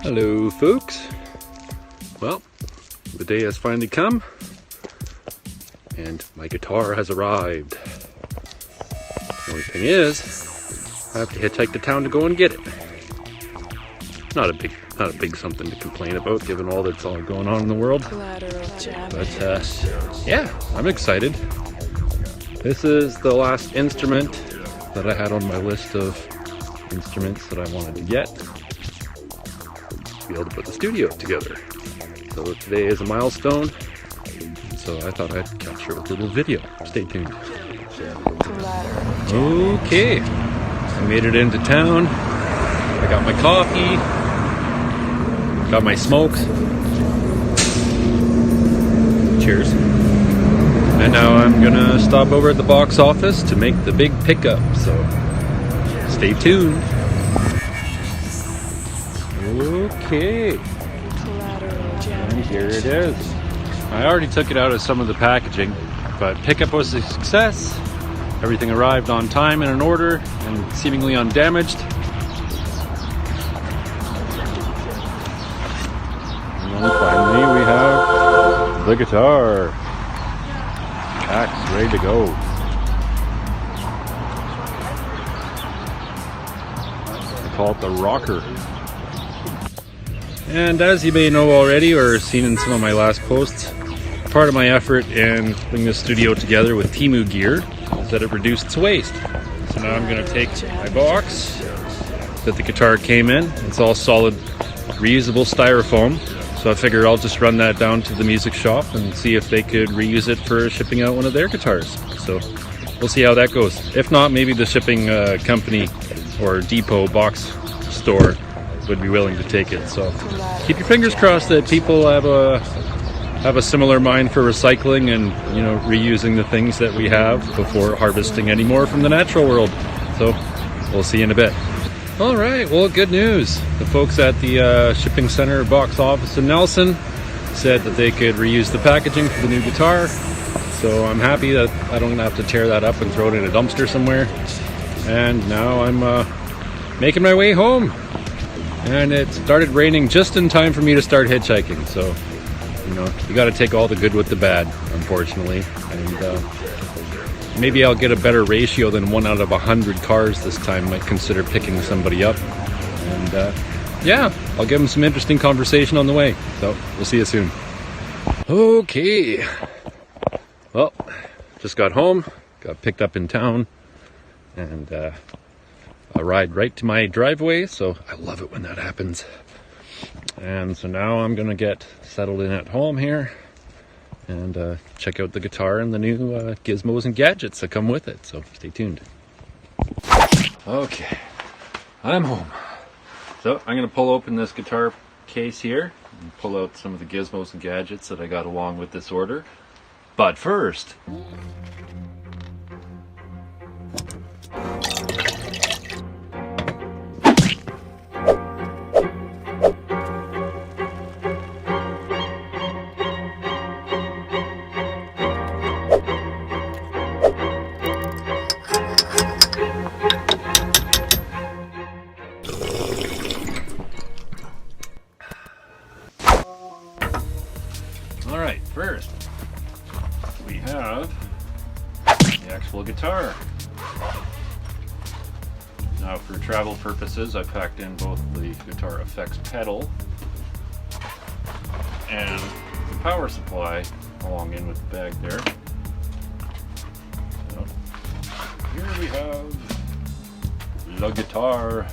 Hello folks. Well, the day has finally come and my guitar has arrived. The only thing is, I have to hitchhike to town to go and get it. Not a big something to complain about given all that's all going on in the world. But yeah, I'm excited. This is the last instrument that I had on my list of instruments that I wanted to get to be able to put the studio together. So today is a milestone, so I thought I'd capture it with a little video. Stay tuned. Okay, I made it into town. I got my coffee, got my smokes. Cheers. And now I'm gonna stop over at the box office to make the big pickup, so stay tuned. Okay, and here it is. I already took it out of some of the packaging, but pickup was a success. Everything arrived on time and in order and seemingly undamaged. And then finally we have the guitar. Packed, ready to go. I call it the rocker. And as you may know already or seen in some of my last posts, part of my effort in putting this studio together with Temu gear is that it reduced its waste. So now I'm going to take my box that the guitar came in. It's all solid reusable styrofoam. So I figured I'll just run that down to the music shop and see if they could reuse it for shipping out one of their guitars. So we'll see how that goes. If not, maybe the shipping company or depot box store would be willing to take it. So keep your fingers crossed that people have a similar mind for recycling and, you know, reusing the things that we have before harvesting any more from the natural world. So we'll see you in a bit. All right, well, good news. The folks at the shipping center box office in Nelson said that they could reuse the packaging for the new guitar. So I'm happy that I don't have to tear that up and throw it in a dumpster somewhere. And now I'm making my way home. And it started raining just in time for me to start hitchhiking. So, you know, you got to take all the good with the bad, unfortunately. And maybe I'll get a better ratio than 1 out of 100 cars this time. Might consider picking somebody up. And yeah, I'll give them some interesting conversation on the way. So we'll see you soon. Okay. Well, just got home, got picked up in town, and a ride right to my driveway. So I love it when that happens. And so now I'm going to get settled in at home here and check out the guitar and the new gizmos and gadgets that come with it. So stay tuned. Okay, I'm home. So I'm going to pull open this guitar case here and pull out some of the gizmos and gadgets that I got along with this order. But first, First, we have the actual guitar. Now for travel purposes, I packed in both the guitar effects pedal and the power supply along in with the bag there. So here we have the guitar.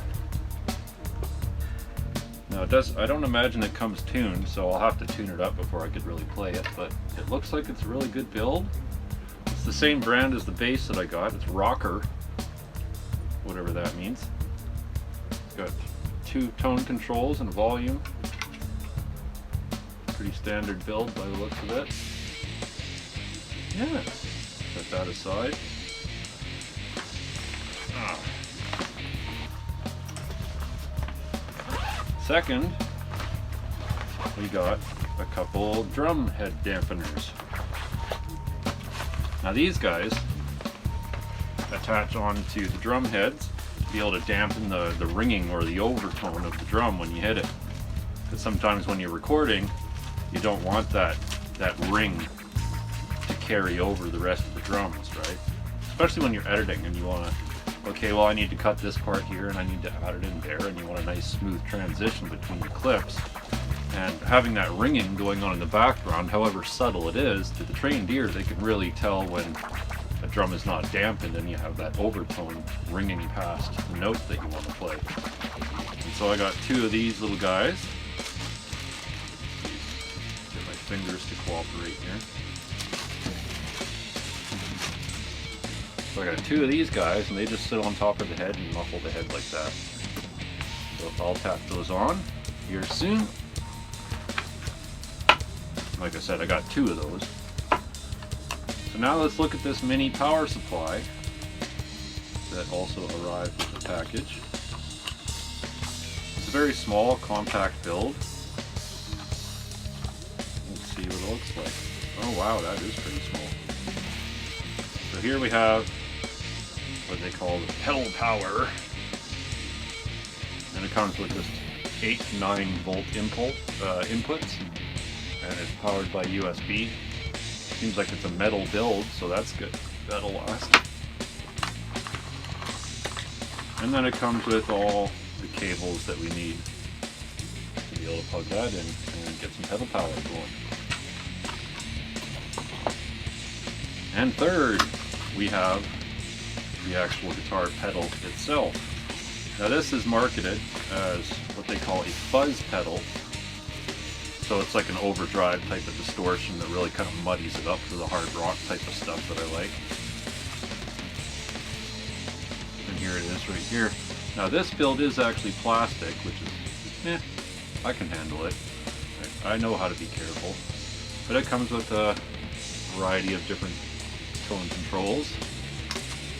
Now I don't imagine it comes tuned, so I'll have to tune it up before I could really play it, but it looks like it's a really good build. It's the same brand as the bass that I got. It's Rocker, whatever that means. It's got 2 tone controls and volume. Pretty standard build by the looks of it. Yeah, set that aside. Second, we got a couple drum head dampeners. Now these guys attach onto the drum heads be able to dampen the ringing or the overtone of the drum when you hit it. Because sometimes when you're recording, you don't want that ring to carry over the rest of the drums, right? Especially when you're editing and you want to, okay, well I need to cut this part here and I need to add it in there, and you want a nice smooth transition between the clips. And having that ringing going on in the background, however subtle it is, to the trained ear, they can really tell when a drum is not dampened and you have that overtone ringing past the notes that you want to play. And so I got two of these little guys. Get my fingers to cooperate here. So I got two of these guys, and they just sit on top of the head and muffle the head like that. So I'll tap those on here soon. Like I said, I got two of those. So now let's look at this mini power supply that also arrived with the package. It's a very small, compact build. Let's see what it looks like. Oh wow, that is pretty small. So here we have what they call the pedal power. And it comes with just 8 to 9 volt inputs. And it's powered by USB. Seems like it's a metal build, so that's good. That'll last. And then it comes with all the cables that we need to be able to plug that in and get some pedal power going. And third, we have the actual guitar pedal itself. Now this is marketed as what they call a fuzz pedal. So it's like an overdrive type of distortion that really kind of muddies it up for the hard rock type of stuff that I like. And here it is right here. Now this build is actually plastic, which is, I can handle it. I know how to be careful. But it comes with a variety of different tone controls.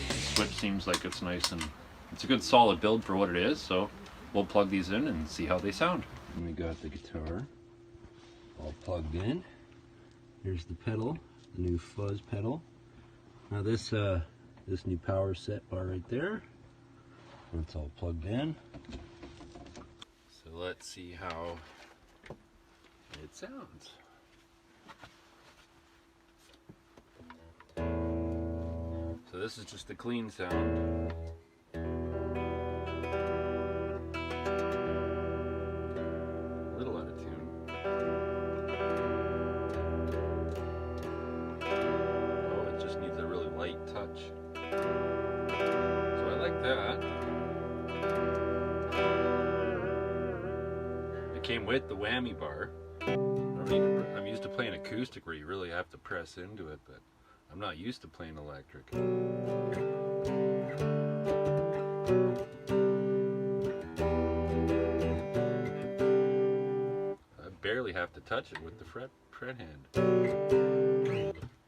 The switch seems like it's nice, and it's a good solid build for what it is, so we'll plug these in and see how they sound. And we got the guitar all plugged in. Here's the pedal, the new fuzz pedal. Now this new power set bar right there, it's all plugged in. So let's see how it sounds. So this is just the clean sound. A little out of tune. Touch. So I like that. It came with the whammy bar. I'm used to playing acoustic where you really have to press into it, but I'm not used to playing electric. I barely have to touch it with the fret hand.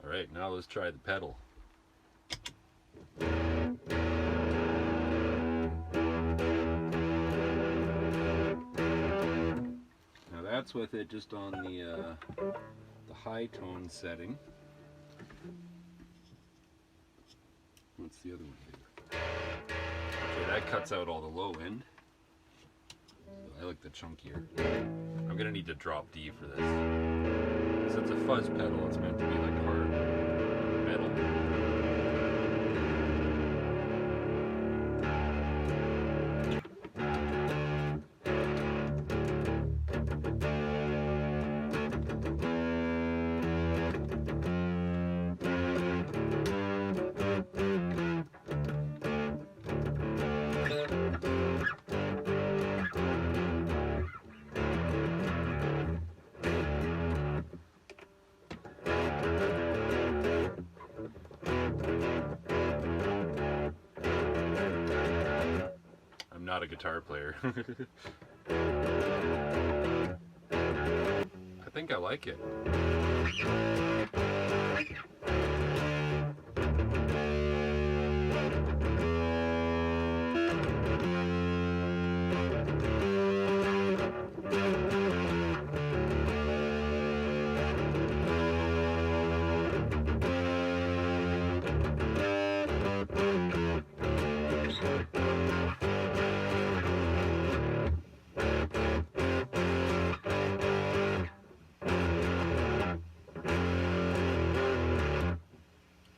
Alright, now let's try the pedal. Now that's with it just on the high tone setting. What's the other one here? Okay, that cuts out all the low end. So I like the chunkier. I'm gonna need to drop D for this. Since it's a fuzz pedal, it's meant to be like hard metal. Not a guitar player. I think I like it.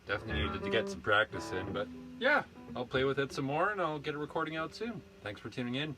Definitely needed to get some practice in, but yeah, I'll play with it some more and I'll get a recording out soon. Thanks for tuning in.